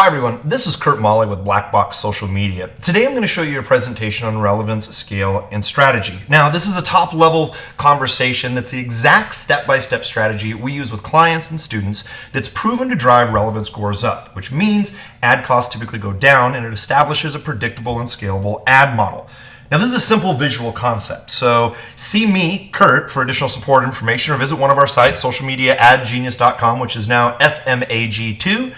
Hi everyone, this is Kurt Molly with Black Box Social Media. Today I'm going to show you a presentation on relevance, scale, and strategy. Now this is a top level conversation that's the exact step-by-step strategy we use with clients and students that's proven to drive relevance scores up, which means ad costs typically go down and it establishes a predictable and scalable ad model. Now this is a simple visual concept, so see me, Kurt, for additional support information or visit one of our sites, socialmediaadgenius.com, which is now SMAG2.com,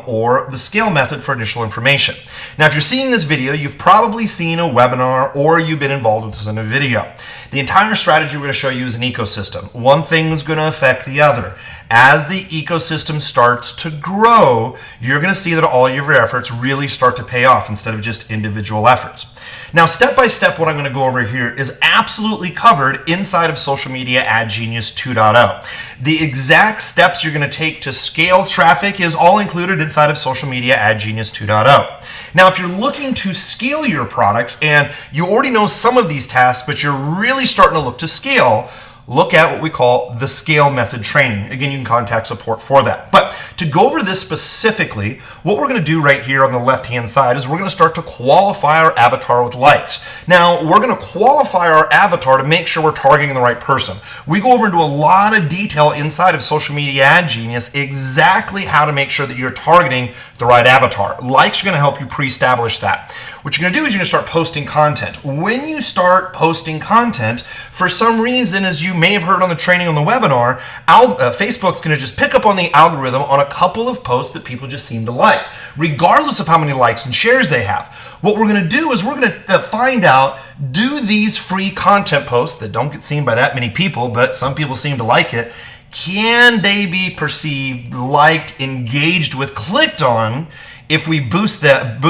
or the scale method for additional information. Now, if you're seeing this video, you've probably seen a webinar or you've been involved with this in a video. The entire strategy we're going to show you is an ecosystem. One thing is going to affect the other. As the ecosystem starts to grow, you're going to see that all of your efforts really start to pay off instead of just individual efforts. Now, step by step, what I'm going to go over here is absolutely covered inside of Social Media Ad Genius 2.0. The exact steps you're going to take to scale traffic is all included inside of Social Media Ad Genius 2.0. Now, if you're looking to scale your products and you already know some of these tasks, but you're really starting to look to scale, look at what we call the scale method training. Again, you can contact support for that. But to go over this specifically, what we're going to do right here on the left-hand side is we're going to start to qualify our avatar with likes. Now, we're going to qualify our avatar to make sure we're targeting the right person. We go over into a lot of detail inside of Social Media Ad Genius exactly how to make sure that you're targeting the right avatar. Likes are going to help you pre-establish that. What you're going to do is you're going to start posting content. When you start posting content, for some reason, as you may have heard on the training on the webinar, Facebook's going to just pick up on the algorithm on a couple of posts that people just seem to like, regardless of how many likes and shares they have. What we're going to do is we're going to find out, do these free content posts that don't get seen by that many people, but some people seem to like it, can they be perceived, liked, engaged with, clicked on if we boost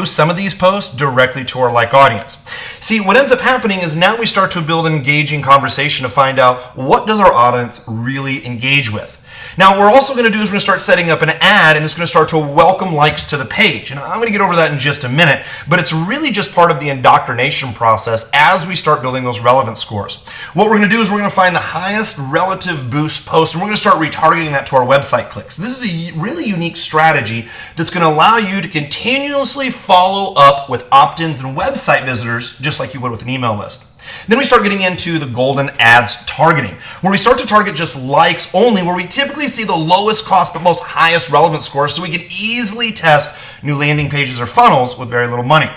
some of these posts directly to our like audience? See, what ends up happening is now we start to build an engaging conversation to find out what does our audience really engage with. Now, what we're also going to do is we're going to start setting up an ad, and it's going to start to welcome likes to the page. And I'm going to get over that in just a minute, but it's really just part of the indoctrination process as we start building those relevance scores. What we're going to do is we're going to find the highest relative boost post, and we're going to start retargeting that to our website clicks. This is a really unique strategy that's going to allow you to continuously follow up with opt-ins and website visitors just like you would with an email list. Then we start getting into the golden ads targeting, where we start to target just likes only, where we typically see the lowest cost but most highest relevance scores, so we can easily test new landing pages or funnels with very little money.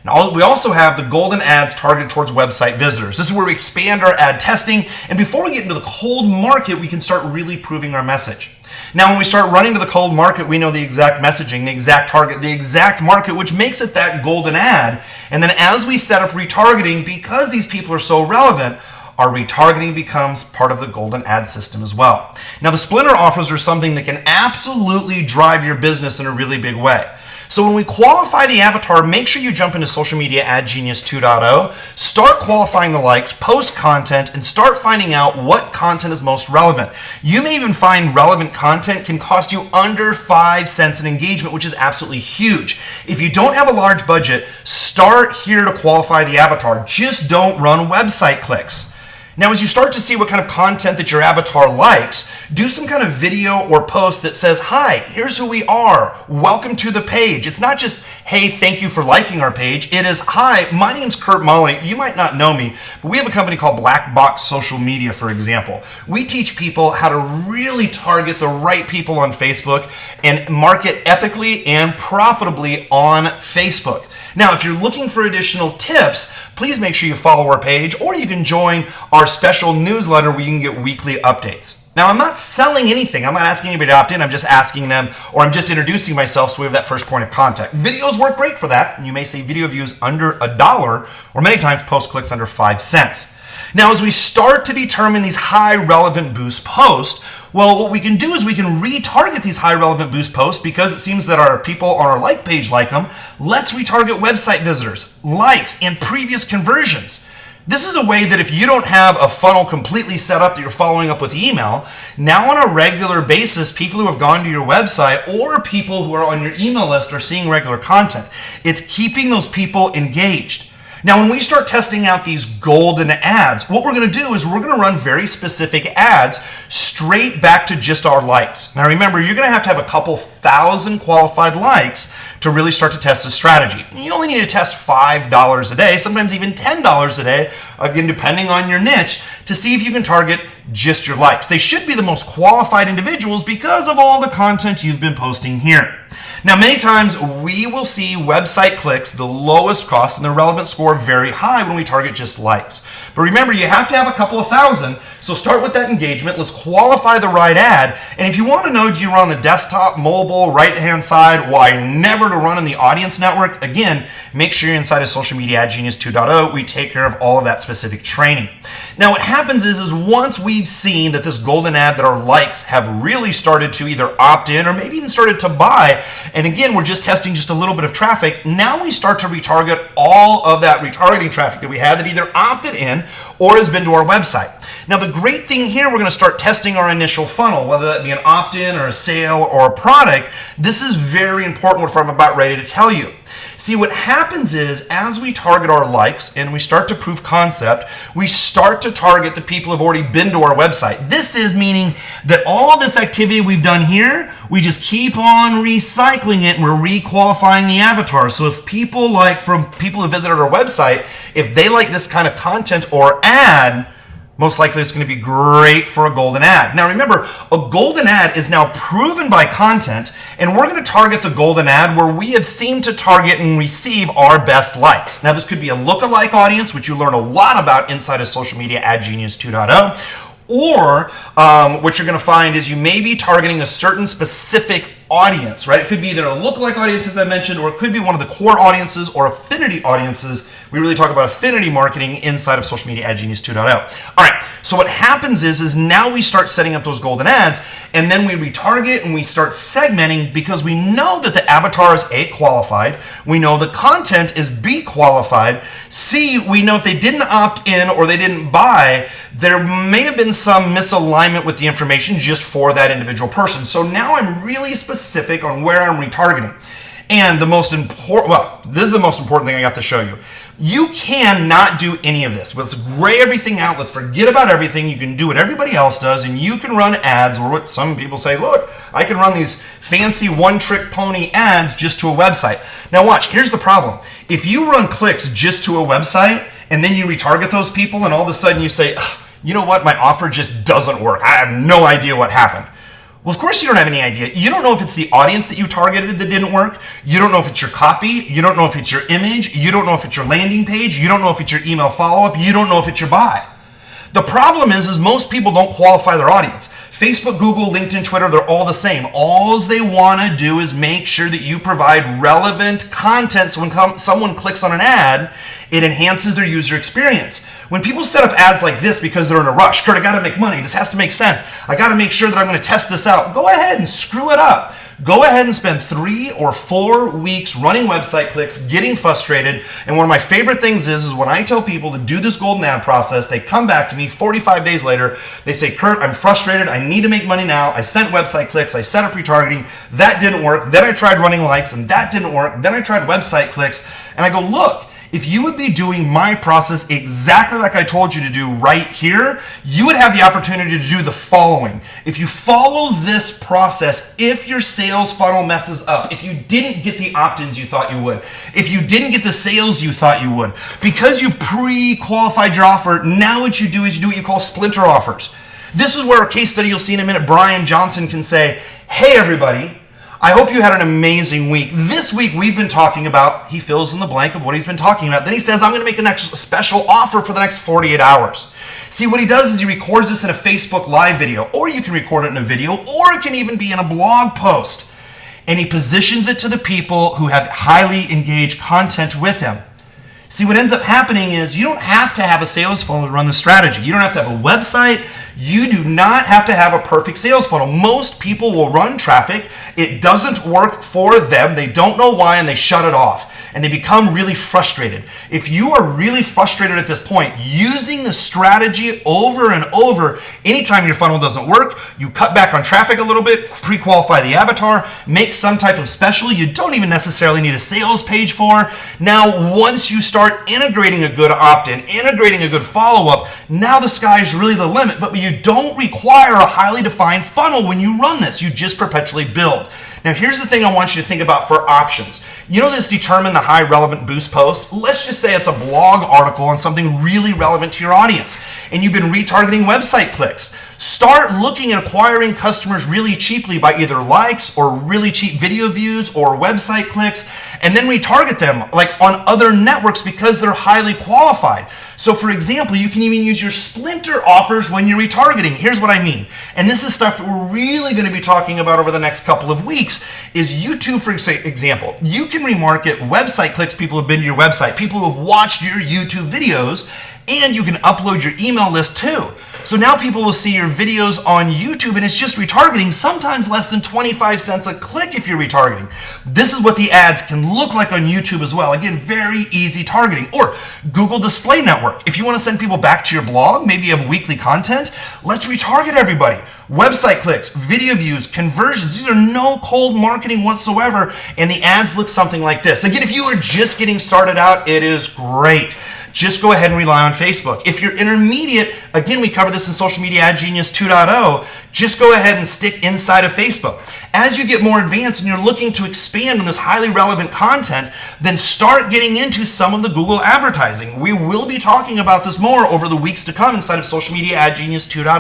Now, we also have the golden ads targeted towards website visitors. This is where we expand our ad testing, and before we get into the cold market, we can start really proving our message. Now, when we start running to the cold market, we know the exact messaging, the exact target, the exact market, which makes it that golden ad. And then as we set up retargeting, because these people are so relevant, our retargeting becomes part of the golden ad system as well. Now, the Splinter offers are something that can absolutely drive your business in a really big way. So when we qualify the avatar, make sure you jump into Social Media Ad Genius 2.0, start qualifying the likes, post content, and start finding out what content is most relevant. You may even find relevant content can cost you under 5 cents an engagement, which is absolutely huge. If you don't have a large budget, start here to qualify the avatar. Just don't run website clicks. Now, as you start to see what kind of content that your avatar likes, do some kind of video or post that says, "Hi, here's who we are. Welcome to the page." It's not just, "Hey, thank you for liking our page." It is, "Hi, my name's Kurt Molly. You might not know me, but we have a company called Black Box Social Media, for example. We teach people how to really target the right people on Facebook and market ethically and profitably on Facebook." Now, if you're looking for additional tips, please make sure you follow our page, or you can join our special newsletter where you can get weekly updates. Now, I'm not selling anything. I'm not asking anybody to opt in. I'm just asking them, or I'm just introducing myself so we have that first point of contact. Videos work great for that. You may see video views under $1, or many times post clicks under 5 cents. Now, as we start to determine these high relevant boost posts, well, what we can do is we can retarget these high relevant boost posts because it seems that our people on our like page like them. Let's retarget website visitors, likes, and previous conversions. This is a way that if you don't have a funnel completely set up that you're following up with email, now on a regular basis, people who have gone to your website or people who are on your email list are seeing regular content. It's keeping those people engaged. Now, when we start testing out these golden ads, what we're going to do is we're going to run very specific ads straight back to just our likes. Now, remember, you're going to have a couple thousand qualified likes to really start to test this strategy. You only need to test $5 a day, sometimes even $10 a day, again, depending on your niche, to see if you can target just your likes. They should be the most qualified individuals because of all the content you've been posting here. Now, many times we will see website clicks, the lowest cost, and the relevance score very high when we target just likes. But remember, you have to have a couple of thousand, so start with that engagement. Let's qualify the right ad. And if you want to know, do you run on the desktop, mobile, right-hand side, why never to run in the audience network? Again, make sure you're inside of Social Media Ad Genius 2.0. We take care of all of that specific training. Now, what happens is once we've seen that this golden ad, that our likes have really started to either opt in or maybe even started to buy, and again, we're just testing just a little bit of traffic, now we start to retarget all of that retargeting traffic that we had that either opted in or has been to our website. Now, the great thing here, we're going to start testing our initial funnel, whether that be an opt-in or a sale or a product. This is very important, what I'm about ready to tell you. See, what happens is as we target our likes and we start to prove concept, we start to target the people who have already been to our website. This is meaning that all this activity we've done here, we just keep on recycling it and we're re-qualifying the avatar. So if people from people who visited our website, if they like this kind of content or ad, most likely it's going to be great for a golden ad. Now remember, a golden ad is now proven by content, and we're going to target the golden ad where we have seemed to target and receive our best likes. Now this could be a lookalike audience, which you learn a lot about inside of Social Media Ad Genius 2.0, or what you're going to find is you may be targeting a certain specific audience, right? It could be either a lookalike audience, as I mentioned, or it could be one of the core audiences or affinity audiences. We really talk about affinity marketing inside of Social Media Ad Genius 2.0. All right, so what happens is now we start setting up those golden ads, and then we retarget and we start segmenting because we know that the avatar is A, qualified. We know the content is B, qualified. C, we know if they didn't opt in or they didn't buy, there may have been some misalignment with the information just for that individual person. So now I'm really specific on where I'm retargeting. And the most important, well, this is the most important thing I got to show you. You cannot do any of this. Let's gray everything out. Let's forget about everything. You can do what everybody else does, and you can run ads, or what some people say, look, I can run these fancy one-trick pony ads just to a website. Now watch, here's the problem. If you run clicks just to a website, and then you retarget those people, and all of a sudden you say, you know what, my offer just doesn't work. I have no idea what happened. Well, of course you don't have any idea. You don't know if it's the audience that you targeted that didn't work. You don't know if it's your copy. You don't know if it's your image. You don't know if it's your landing page. You don't know if it's your email follow-up. You don't know if it's your buy. The problem is most people don't qualify their audience. Facebook, Google, LinkedIn, Twitter, they're all the same. All they want to do is make sure that you provide relevant content so when someone clicks on an ad, it enhances their user experience. When people set up ads like this because they're in a rush, Kurt, I got to make money. This has to make sense. I got to make sure that I'm going to test this out. Go ahead and screw it up. Go ahead and spend 3 or 4 weeks running website clicks, getting frustrated. And one of my favorite things is when I tell people to do this golden ad process, they come back to me 45 days later. They say, Kurt, I'm frustrated. I need to make money now. I sent website clicks. I set up retargeting. That didn't work. Then I tried running likes and that didn't work. Then I tried website clicks. And I go, look, if you would be doing my process exactly like I told you to do right here, you would have the opportunity to do the following. If you follow this process, if your sales funnel messes up, if you didn't get the opt-ins you thought you would, if you didn't get the sales you thought you would, because you pre-qualified your offer, now what you do is you do what you call Splinter offers. This is where a case study you'll see in a minute, Brian Johnson can say, hey everybody, I hope you had an amazing week. This week we've been talking about, he fills in the blank of what he's been talking about. Then he says, I'm going to make a special offer for the next 48 hours. See, what he does is he records this in a Facebook Live video, or you can record it in a video, or it can even be in a blog post. And he positions it to the people who have highly engaged content with him. See, what ends up happening is you don't have to have a sales funnel to run the strategy. You don't have to have a website. You do not have to have a perfect sales funnel. Most people will run traffic. It doesn't work for them. They don't know why, and they shut it off. and they become really frustrated. If you are really frustrated at this point, using the strategy over and over, anytime your funnel doesn't work, you cut back on traffic a little bit, pre-qualify the avatar, make some type of special you don't even necessarily need a sales page for. Now, once you start integrating a good opt-in, integrating a good follow-up, now the sky is really the limit, but you don't require a highly defined funnel when you run this. You just perpetually build. Now, here's the thing I want you to think about for options. You know this determine the high relevant boost post? Let's just say it's a blog article on something really relevant to your audience, and you've been retargeting website clicks. Start looking at acquiring customers really cheaply by either likes or really cheap video views or website clicks, and then retarget them like on other networks because they're highly qualified. So for example, you can even use your Splinter offers when you're retargeting. Here's what I mean. And this is stuff that we're really going to be talking about over the next couple of weeks is YouTube, for example. You can remarket website clicks, people who have been to your website, people who have watched your YouTube videos, and you can upload your email list too. So now people will see your videos on YouTube and it's just retargeting, sometimes less than 25 cents a click if you're retargeting. This is what the ads can look like on YouTube as well. Again, very easy targeting. Or Google Display Network. If you want to send people back to your blog, maybe you have weekly content, let's retarget everybody. Website clicks, video views, conversions, these are no cold marketing whatsoever, and the ads look something like this. Again, if you are just getting started out, it is great. Just go ahead and rely on Facebook. If you're intermediate, again, we cover this in Social Media Ad Genius 2.0, just go ahead and stick inside of Facebook. As you get more advanced and you're looking to expand on this highly relevant content, then start getting into some of the Google advertising. We will be talking about this more over the weeks to come inside of Social Media Ad Genius 2.0.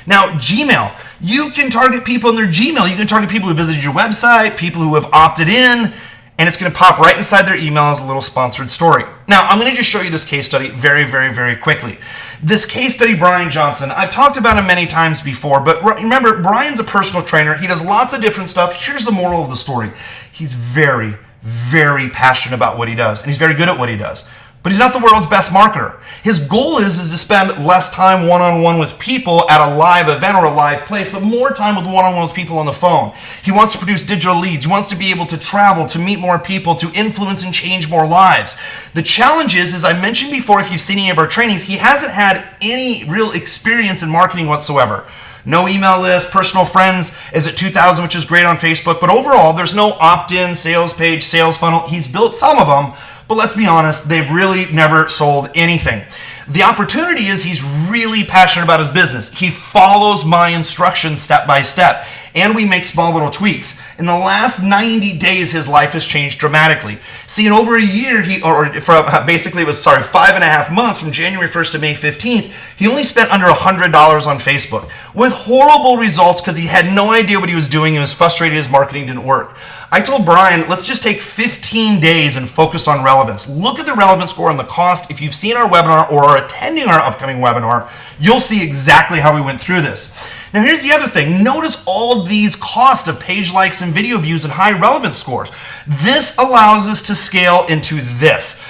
Now, Gmail. You can target people in their Gmail. You can target people who visited your website, people who have opted in, and it's going to pop right inside their email as a little sponsored story. Now, I'm going to just show you this case study very, very, very quickly. This case study, Brian Johnson, I've talked about him many times before, but remember, Brian's a personal trainer. He does lots of different stuff. Here's the moral of the story. He's very, very passionate about what he does, and he's very good at what he does. But he's not the world's best marketer. His goal is to spend less time one-on-one with people at a live event or a live place, but more time with one-on-one with people on the phone. He wants to produce digital leads. He wants to be able to travel, to meet more people, to influence and change more lives. The challenge is, as I mentioned before, if you've seen any of our trainings, he hasn't had any real experience in marketing whatsoever. No email list, personal friends is at 2,000, which is great on Facebook, but overall, there's no opt-in, sales page, sales funnel. He's built some of them, but let's be honest, they've really never sold anything. The opportunity is he's really passionate about his business. He follows my instructions step by step, and we make small little tweaks. In the last 90 days, his life has changed dramatically. See, in over a year, 5.5 months, from January 1st to May 15th, he only spent under $100 on Facebook, with horrible results because he had no idea what he was doing and was frustrated his marketing didn't work. I told Brian, let's just take 15 days and focus on relevance. Look at the relevance score and the cost. If you've seen our webinar or are attending our upcoming webinar, you'll see exactly how we went through this. Now here's the other thing. Notice all of these costs of page likes and video views and high relevance scores. This allows us to scale into this.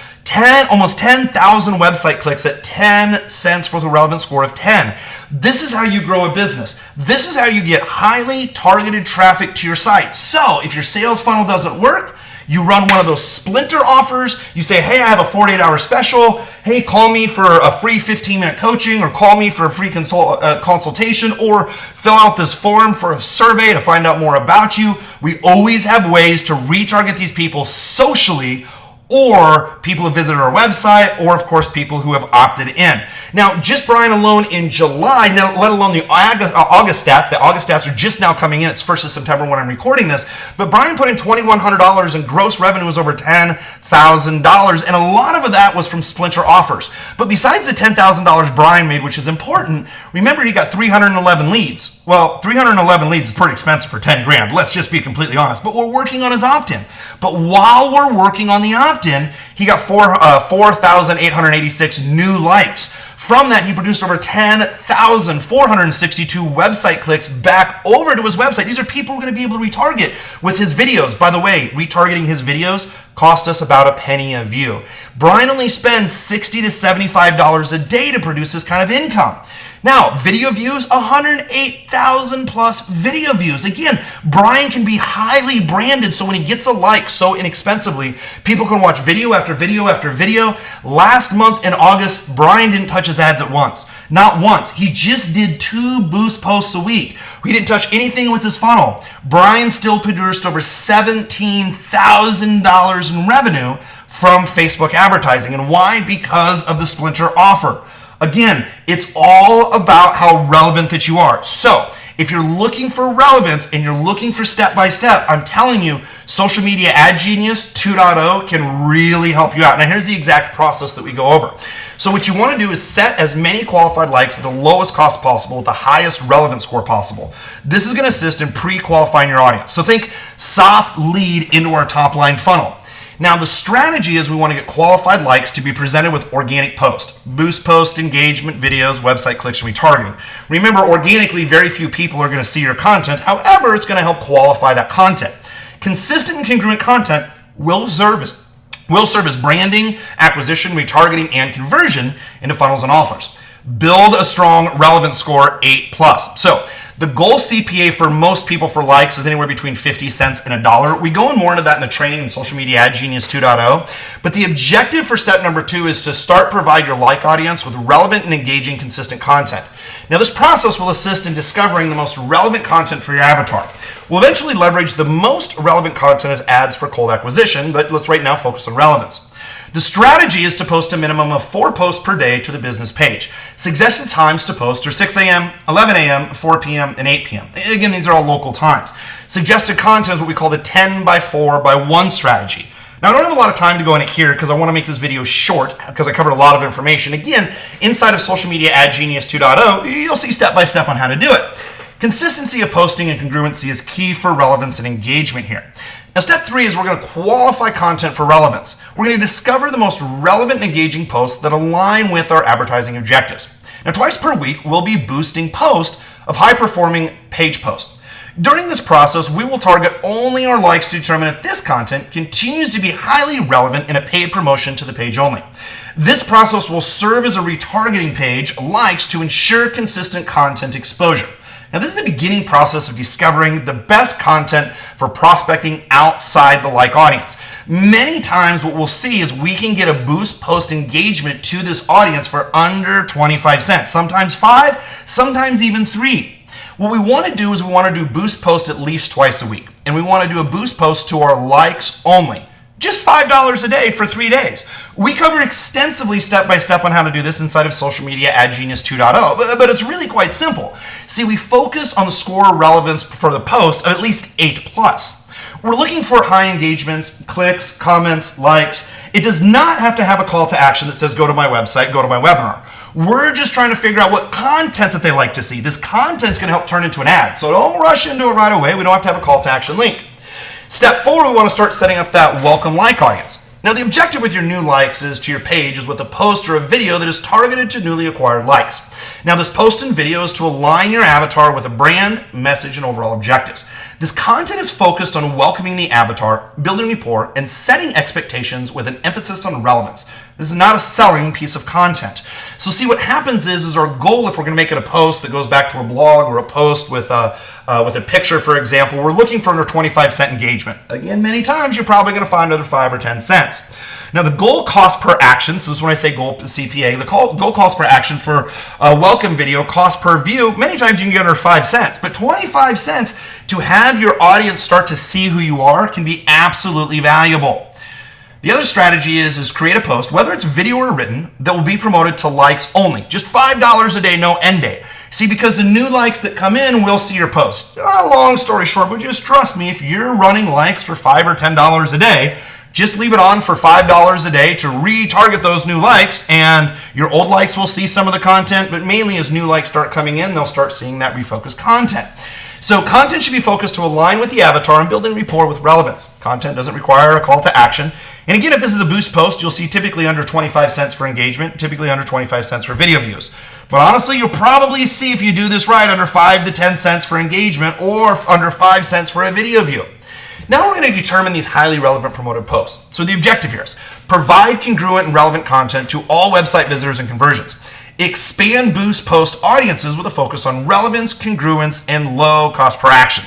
Almost 10,000 website clicks at 10 cents for the relevant score of 10. This is how you grow a business. This is how you get highly targeted traffic to your site. So if your sales funnel doesn't work, you run one of those Splinter offers. You say, hey, I have a 48-hour special. Hey, call me for a free 15-minute coaching, or call me for a free consultation, or fill out this form for a survey to find out more about you. We always have ways to retarget these people socially, or people who visited our website, or of course people who have opted in. Now, just Brian alone in July, now let alone the August stats. The August stats are just now coming in. It's 1st of September when I'm recording this. But Brian put in $2,100 and gross revenue was over $10,000. And a lot of that was from Splinter offers. But besides the $10,000 Brian made, which is important, remember he got 311 leads. Well, 311 leads is pretty expensive for 10 grand. Let's just be completely honest. But we're working on his opt-in. But while we're working on the opt-in, he got 4,886 new likes. From that, he produced over 10,462 website clicks back over to his website. These are people who are going to be able to retarget with his videos. By the way, retargeting his videos cost us about a penny a view. Brian only spends $60 to $75 a day to produce this kind of income. Now, video views, 108,000 plus video views. Again, Brian can be highly branded, so when he gets a like so inexpensively, people can watch video after video after video. Last month in August, Brian didn't touch his ads at once. Not once. He just did 2 boost posts a week. He didn't touch anything with his funnel. Brian still produced over $17,000 in revenue from Facebook advertising. And why? Because of the Splinter offer. Again, it's all about how relevant that you are. So if you're looking for relevance and you're looking for step-by-step, I'm telling you, Social Media Ad Genius 2.0 can really help you out. Now here's the exact process that we go over. So what you want to do is set as many qualified likes at the lowest cost possible with the highest relevance score possible. This is going to assist in pre-qualifying your audience. So think soft lead into our top line funnel. Now the strategy is we want to get qualified likes to be presented with organic posts, boost post, engagement, videos, website clicks, and retargeting. Remember, organically, very few people are going to see your content. However, it's going to help qualify that content. Consistent and congruent content will serve as branding, acquisition, retargeting, and conversion into funnels and offers. Build a strong relevance score 8+. So the goal CPA for most people for likes is anywhere between 50 cents and $1. We go more into that in the training in Social Media Ad Genius 2.0. But the objective for step number 2 is to provide your like audience with relevant and engaging consistent content. Now this process will assist in discovering the most relevant content for your avatar. We'll eventually leverage the most relevant content as ads for cold acquisition, but let's right now focus on relevance. The strategy is to post a minimum of 4 posts per day to the business page. Suggested times to post are 6 a.m., 11 a.m., 4 p.m., and 8 p.m. Again, these are all local times. Suggested content is what we call the 10 by 4 by 1 strategy. Now, I don't have a lot of time to go in it here because I want to make this video short because I covered a lot of information. Again, inside of Social Media Ad Genius 2.0, you'll see step-by-step on how to do it. Consistency of posting and congruency is key for relevance and engagement here. Now, step 3 is we're going to qualify content for relevance. We're going to discover the most relevant and engaging posts that align with our advertising objectives. Now, twice per week, we'll be boosting posts of high-performing page posts. During this process, we will target only our likes to determine if this content continues to be highly relevant in a paid promotion to the page only. This process will serve as a retargeting page likes to ensure consistent content exposure. Now, this is the beginning process of discovering the best content for prospecting outside the like audience. Many times what we'll see is we can get a boost post engagement to this audience for under 25 cents, sometimes 5, sometimes even 3. What we want to do is we want to do boost posts at least twice a week, and we want to do a boost post to our likes only. Just $5 a day for 3 days. We cover extensively step-by-step on how to do this inside of Social Media Ad Genius 2.0, but it's really quite simple. See, we focus on the score relevance for the post of at least 8+. We're looking for high engagements, clicks, comments, likes. It does not have to have a call to action that says go to my website, go to my webinar. We're just trying to figure out what content that they like to see. This content's going to help turn into an ad, so don't rush into it right away. We don't have to have a call to action link. Step 4, we want to start setting up that welcome like audience. Now, the objective with your new likes is to your page is with a post or a video that is targeted to newly acquired likes. Now, this post and video is to align your avatar with a brand, message, and overall objectives. This content is focused on welcoming the avatar, building rapport, and setting expectations with an emphasis on relevance. This is not a selling piece of content. So see, what happens is our goal, if we're going to make it a post that goes back to a blog or a post with a picture, for example, we're looking for under 25-cent engagement. Again, many times you're probably going to find under 5 or 10 cents. Now, the goal cost per action, so this is when I say goal CPA, the goal cost per action for a welcome video, cost per view, many times you can get under 5 cents, but 25 cents to have your audience start to see who you are can be absolutely valuable. The other strategy is create a post, whether it's video or written, that will be promoted to likes only. Just $5 a day, no end date. See, because the new likes that come in will see your post. Long story short, but just trust me, if you're running likes for $5 or $10 a day, just leave it on for $5 a day to retarget those new likes, and your old likes will see some of the content, but mainly as new likes start coming in, they'll start seeing that refocused content. So content should be focused to align with the avatar and building rapport with relevance. Content doesn't require a call to action. And again, if this is a boost post, you'll see typically under 25 cents for engagement, typically under 25 cents for video views. But honestly, you'll probably see, if you do this right, under 5 to 10 cents for engagement or under 5 cents for a video view. Now we're going to determine these highly relevant promoted posts. So the objective here is provide congruent and relevant content to all website visitors and conversions. Expand boost post audiences with a focus on relevance, congruence, and low cost per action.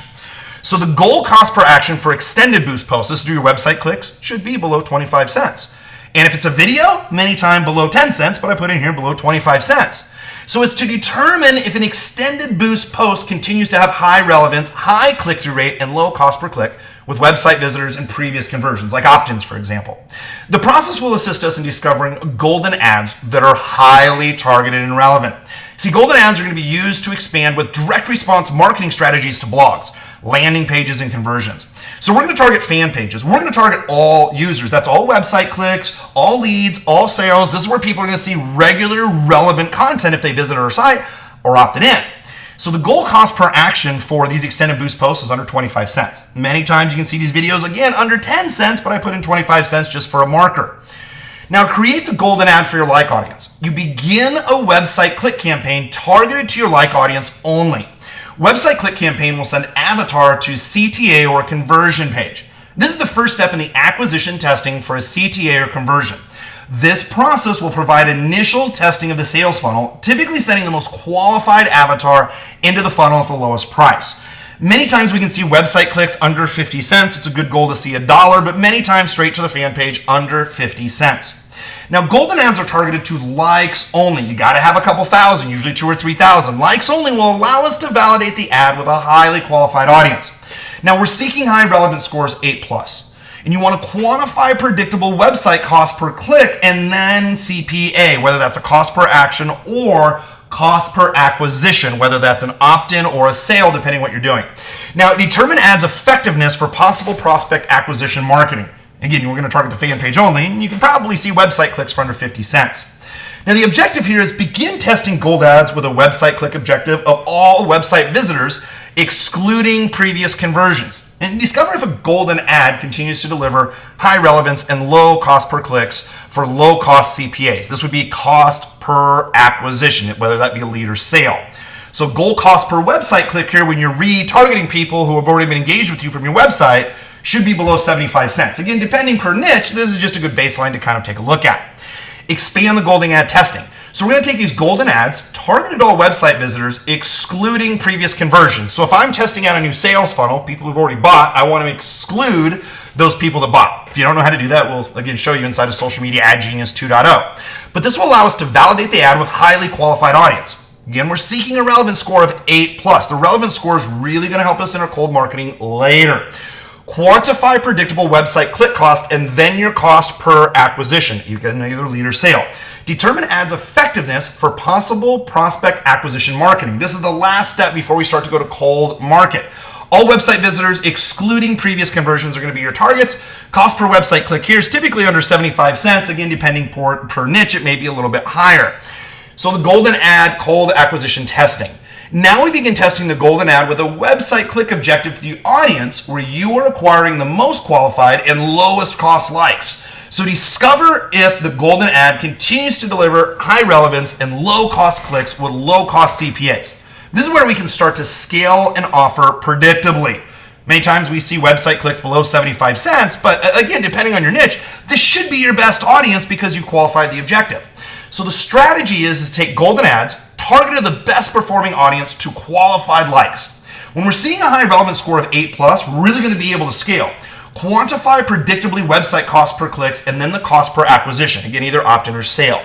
So the goal cost per action for extended boost posts, this is your website clicks, should be below 25 cents. And if it's a video, many times below 10 cents, but I put in here below 25 cents. So it's to determine if an extended boost post continues to have high relevance, high click-through rate, and low cost per click with website visitors and previous conversions, like opt-ins, for example. The process will assist us in discovering golden ads that are highly targeted and relevant. See, golden ads are going to be used to expand with direct response marketing strategies to blogs, landing pages, and conversions. So we're going to target fan pages. We're going to target all users. That's all website clicks, all leads, all sales. This is where people are going to see regular, relevant content if they visit our site or opted in. So the goal cost per action for these extended boost posts is under 25 cents. Many times you can see these videos, again, under 10 cents, but I put in 25 cents just for a marker. Now create the golden ad for your like audience. You begin a website click campaign targeted to your like audience only. Website click campaign will send avatar to CTA or conversion page. This is the first step in the acquisition testing for a CTA or conversion. This process will provide initial testing of the sales funnel, typically sending the most qualified avatar into the funnel at the lowest price. Many times we can see website clicks under 50 cents. It's a good goal to see $1, but many times straight to the fan page under 50 cents. Now, golden ads are targeted to likes only. You got to have a couple thousand, usually 2,000 or 3,000. Likes only will allow us to validate the ad with a highly qualified audience. Now, we're seeking high relevance scores 8+. And you want to quantify predictable website cost per click and then CPA, whether that's a cost per action or cost per acquisition, whether that's an opt-in or a sale, depending what you're doing. Now, determine ads effectiveness for possible prospect acquisition marketing. Again, we're going to target the fan page only, and you can probably see website clicks for under 50 cents. Now, the objective here is begin testing gold ads with a website click objective of all website visitors, excluding previous conversions. And discover if a golden ad continues to deliver high relevance and low cost per clicks for low cost CPAs. This would be cost per acquisition, whether that be a lead or sale. So goal cost per website click here when you're retargeting people who have already been engaged with you from your website should be below 75 cents. Again, depending per niche, this is just a good baseline to kind of take a look at. Expand the golden ad testing. So we're going to take these golden ads, targeted all website visitors, excluding previous conversions. So if I'm testing out a new sales funnel, people who've already bought, I want to exclude those people that bought. If you don't know how to do that, we'll again show you inside of Social Media Ad Genius 2.0. But this will allow us to validate the ad with highly qualified audience. Again, we're seeking a relevance score of 8+. The relevance score is really going to help us in our cold marketing later. Quantify predictable website click cost and then your cost per acquisition. You can either lead or sale. Determine ads effectiveness for possible prospect acquisition marketing. This is the last step before we start to go to cold market. All website visitors, excluding previous conversions, are going to be your targets. Cost per website click here is typically under 75 cents. Again, depending per niche, it may be a little bit higher. So the golden ad cold acquisition testing. Now we begin testing the golden ad with a website click objective to the audience where you are acquiring the most qualified and lowest cost likes. So discover if the golden ad continues to deliver high relevance and low cost clicks with low cost CPAs. This is where we can start to scale and offer predictably. Many times we see website clicks below 75 cents, but again, depending on your niche, this should be your best audience because you've qualified the objective. So the strategy is to take golden ads, targeted the best performing audience to qualified likes. When we're seeing a high relevance score of 8+, we're really going to be able to scale. Quantify predictably website cost per clicks and then the cost per acquisition. Again, either opt-in or sale.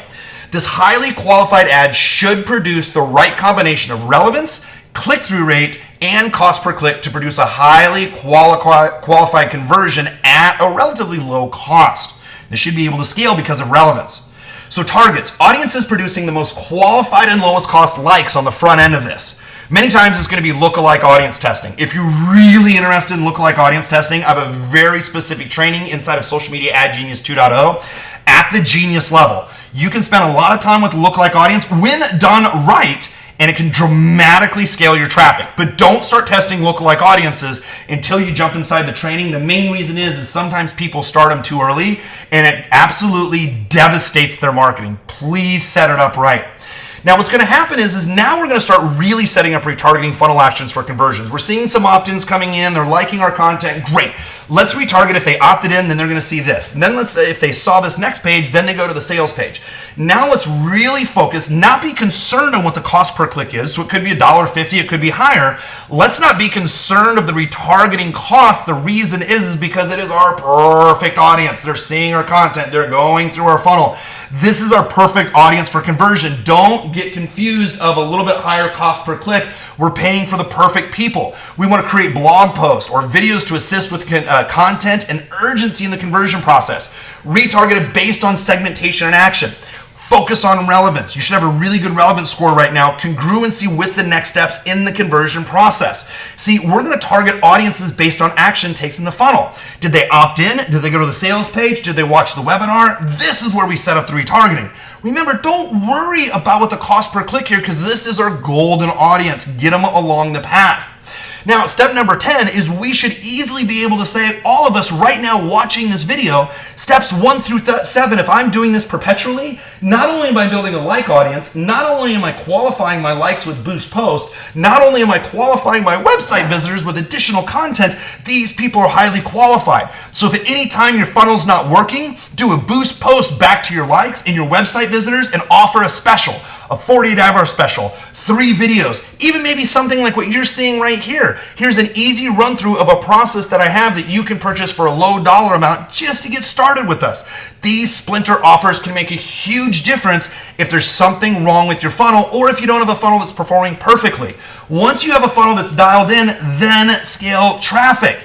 This highly qualified ad should produce the right combination of relevance, click-through rate, and cost per click to produce a highly qualified conversion at a relatively low cost. This should be able to scale because of relevance. So targets, audiences producing the most qualified and lowest cost likes on the front end of this. Many times it's going to be lookalike audience testing. If you're really interested in lookalike audience testing, I have a very specific training inside of Social Media Ad Genius 2.0 at the genius level. You can spend a lot of time with lookalike audience when done right, and it can dramatically scale your traffic. But don't start testing lookalike audiences until you jump inside the training. The main reason is sometimes people start them too early, and it absolutely devastates their marketing. Please set it up right. Now what's going to happen is now we're going to start really setting up retargeting funnel actions for conversions. We're seeing some opt-ins coming in. They're liking our content. Great. Let's retarget. If they opted in, then they're going to see this. And then let's say if they saw this next page, then they go to the sales page. Now let's really focus, not be concerned on what the cost per click is. So it could be $1.50, it could be higher. Let's not be concerned of the retargeting cost. The reason is because it is our perfect audience. They're seeing our content. They're going through our funnel. This is our perfect audience for conversion. Don't get confused of a little bit higher cost per click. We're paying for the perfect people. We want to create blog posts or videos to assist with content and urgency in the conversion process. Retargeted based on segmentation and action. Focus on relevance. You should have a really good relevance score right now. Congruency with the next steps in the conversion process. See, we're going to target audiences based on action takes in the funnel. Did they opt in? Did they go to the sales page? Did they watch the webinar? This is where we set up the retargeting. Remember, don't worry about what the cost per click here, because this is our golden audience. Get them along the path. Now, step number 10 is we should easily be able to say, all of us right now watching this video, steps 1 through 7, if I'm doing this perpetually, not only am I building a like audience, not only am I qualifying my likes with boost posts, not only am I qualifying my website visitors with additional content, these people are highly qualified. So if at any time your funnel's not working, do a boost post back to your likes and your website visitors and offer a special, a 48-hour special, 3 videos, even maybe something like what you're seeing right here. Here's an easy run through of a process that I have that you can purchase for a low dollar amount just to get started with us. These Splinter offers can make a huge difference if there's something wrong with your funnel or if you don't have a funnel that's performing perfectly. Once you have a funnel that's dialed in, then scale traffic.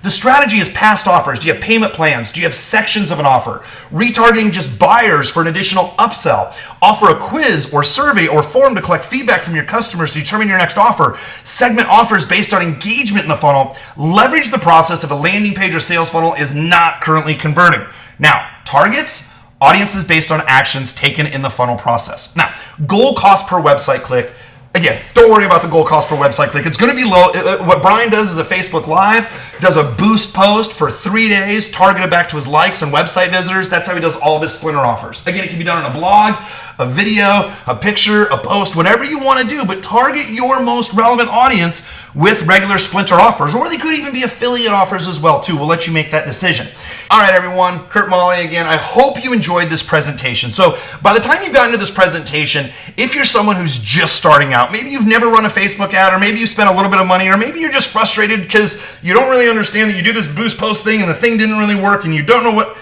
The strategy is past offers. Do you have payment plans? Do you have sections of an offer? Retargeting just buyers for an additional upsell. Offer a quiz or survey or form to collect feedback from your customers to determine your next offer. Segment offers based on engagement in the funnel. Leverage the process if a landing page or sales funnel is not currently converting. Now, targets, audiences based on actions taken in the funnel process. Now, goal cost per website click. Again, don't worry about the goal cost per website click. It's going to be low. What Brian does is a Facebook Live, does a boost post for 3 days, targeted back to his likes and website visitors. That's how he does all of his Splinter offers. Again, it can be done on a blog, a video, a picture, a post, whatever you want to do, but target your most relevant audience with regular Splinter offers, or they could even be affiliate offers as well too. We'll let you make that decision. All right, everyone, Kurt Molly again. I hope you enjoyed this presentation. So by the time you've gotten to this presentation, if you're someone who's just starting out, maybe you've never run a Facebook ad, or maybe you spent a little bit of money, or maybe you're just frustrated because you don't really understand that you do this boost post thing and the thing didn't really work and you don't know what,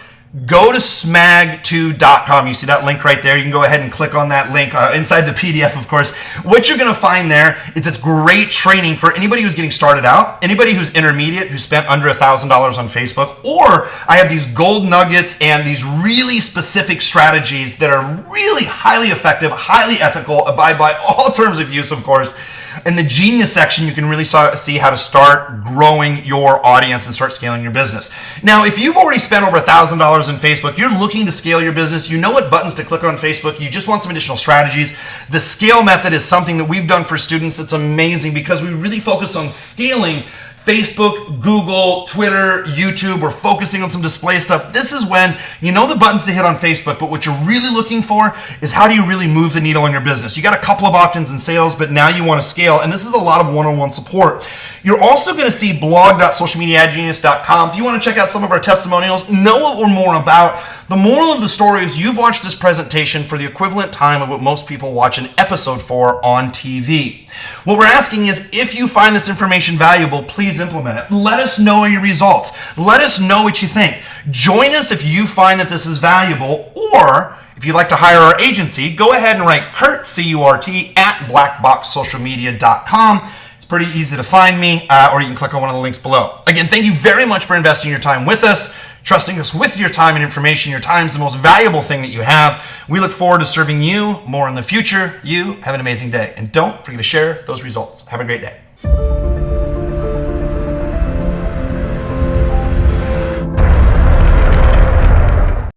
go to smag2.com. You see that link right there? You can go ahead and click on that link inside the PDF, of course. What you're going to find there is it's great training for anybody who's getting started out, anybody who's intermediate, who spent under $1,000 on Facebook, or I have these gold nuggets and these really specific strategies that are really highly effective, highly ethical, abide by all terms of use, of course. In the Genius section, you can really see how to start growing your audience and start scaling your business. Now, if you've already spent over $1,000 on Facebook, you're looking to scale your business, you know what buttons to click on Facebook, you just want some additional strategies. The scale method is something that we've done for students that's amazing because we really focus on scaling Facebook, Google, Twitter, YouTube. We're focusing on some display stuff. This is when you know the buttons to hit on Facebook, but what you're really looking for is how do you really move the needle on your business. You got a couple of opt-ins in sales, but now you want to scale, and this is a lot of one-on-one support. You're also going to see blog.socialmediagenius.com. If you want to check out some of our testimonials, know what we're more about. The moral of the story is you've watched this presentation for the equivalent time of what most people watch an episode for on TV. What we're asking is if you find this information valuable, please implement it. Let us know your results. Let us know what you think. Join us if you find that this is valuable, or if you'd like to hire our agency, go ahead and write Kurt, C-U-R-T, at blackboxsocialmedia.com. It's pretty easy to find me, or you can click on one of the links below. Again, thank you very much for investing your time with us, trusting us with your time and information. Your time is the most valuable thing that you have. We look forward to serving you more in the future. You have an amazing day. And don't forget to share those results. Have a great day.